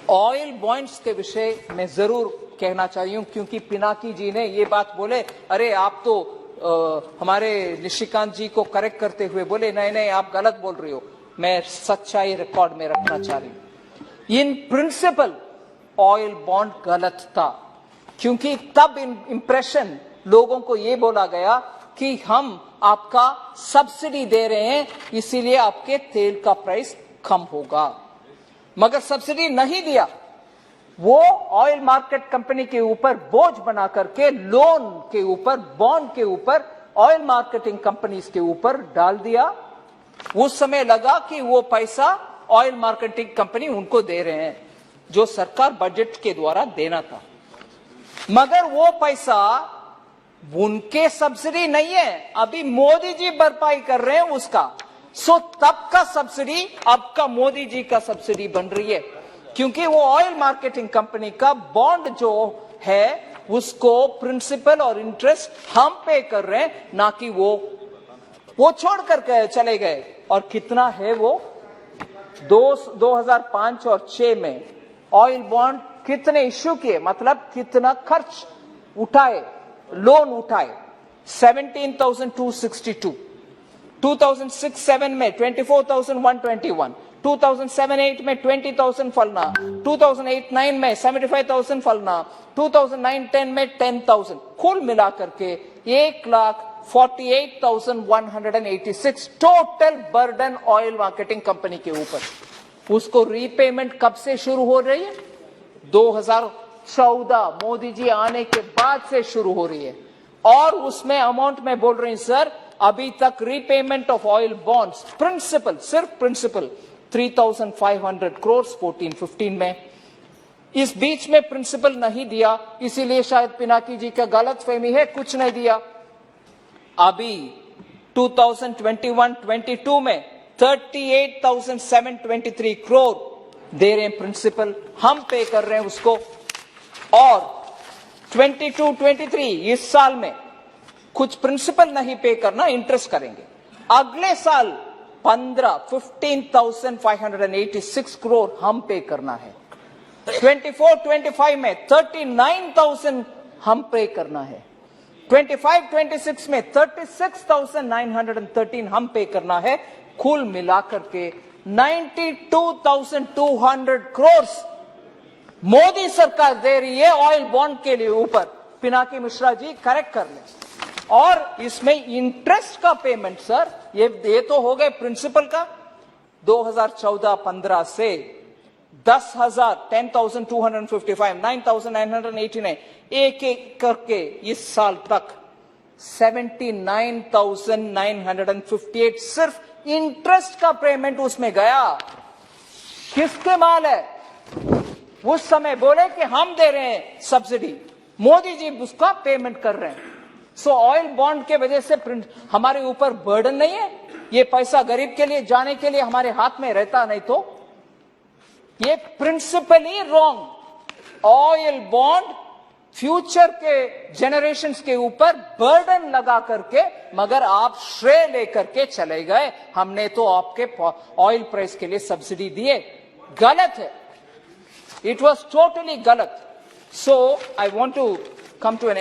Oil bonds के विषय में जरूर कहना चाहिए, क्योंकि पिनाकी जी ने ये बात बोले, अरे आप तो हमारे निशिकांत जी को करेक्ट करते हुए बोले नहीं नहीं आप गलत बोल रही हो। मैं सच्चाई रिकॉर्ड में रखना चाह रही हूं। इन प्रिंसिपल ऑयल बॉन्ड गलत था, क्योंकि तब इंप्रेशन लोगों को यह बोला गया कि हम आपका सब्सिडी दे रहे हैं इसीलिए आपके तेल का प्राइस कम होगा, मगर सब्सिडी नहीं दिया। वो ऑयल मार्केट कंपनी के ऊपर बोझ बना करके लोन के ऊपर, बॉन्ड के ऊपर, ऑयल मार्केटिंग कंपनीज के ऊपर डाल दिया। उस समय लगा कि वो पैसा ऑयल मार्केटिंग कंपनी उनको दे रहे हैं जो सरकार बजट के द्वारा देना था, मगर वो पैसा उनके सब्सिडी नहीं है, अभी मोदी जी भरपाई कर रहे हैं उसका। सो तब का सब्सिडी अब का मोदी जी का सब्सिडी बन रही है, क्योंकि वो ऑयल मार्केटिंग कंपनी का बॉन्ड जो है उसको प्रिंसिपल और इंटरेस्ट हम पे कर रहे हैं, ना कि वो छोड़ कर चले गए। और कितना है वो 2005 और 6 में ऑयल बॉन्ड कितने इश्यू किए, मतलब कितना खर्च उठाए, लोन उठाए, 17,262, 2006-7 में 24,121, 2007-8 में 20,000 फलना, 2008-9 में 75,000 फलना, 2009-10 में 10,000, कुल मिलाकर के 1,48,186 total burden oil marketing company के ऊपर। उसको रीपेमेंट कब से शुरू हो रही है? 2014 मोदी जी आने के बाद से शुरू हो रही है। और उसमें अमाउंट में बोल रही हूं सर, अभी तक repayment of oil bonds principal, सिर्फ प्रिंसिपल 3,500 करोड़ 14-15 में। इस बीच में प्रिंसिपल नहीं दिया, इसीलिए शायद पिनाकी जी का गलत फहमी है, कुछ नहीं दिया। अभी 2021-22 में 38,723 करोड़ दे रहे हैं प्रिंसिपल, हम पे कर रहे हैं उसको। और 22-23 इस साल में कुछ प्रिंसिपल नहीं पे करना, इंटरेस्ट करेंगे। अगले साल 15,586 करोड़ हम पे करना है। 24-25 में 39,000 हम पे करना है। 25-26 में 36,913 हम पे करना है। कुल मिलाकर के 92,200 करोड़ मोदी सरकार दे रही है ऑयल बॉन्ड के लिए ऊपर। पिनाकी मिश्रा जी करेक्ट कर लें। और इसमें इंटरेस्ट का पेमेंट सर, ये तो हो गए प्रिंसिपल का। 2014-15 से 10,255, 9,989 एक एक करके इस साल तक 79,958 सिर्फ इंटरेस्ट का पेमेंट उसमें गया। किसके माल है? उस समय बोले कि हम दे रहे हैं सब्सिडी, मोदी जी उसका पेमेंट कर रहे हैं। सो ऑयल बॉन्ड के वजह से हमारे ऊपर बर्डन नहीं है, ये पैसा गरीब के लिए जाने के लिए हमारे हाथ में रहता, नहीं तो ये principally wrong. Oil bond future के जनरेशंस के ऊपर बर्डन लगा करके, मगर आप श्रेय लेकर के चले गए, हमने तो आपके ऑयल प्राइस के लिए सब्सिडी दिए। गलत है, इट वॉज टोटली गलत। So I want to come to N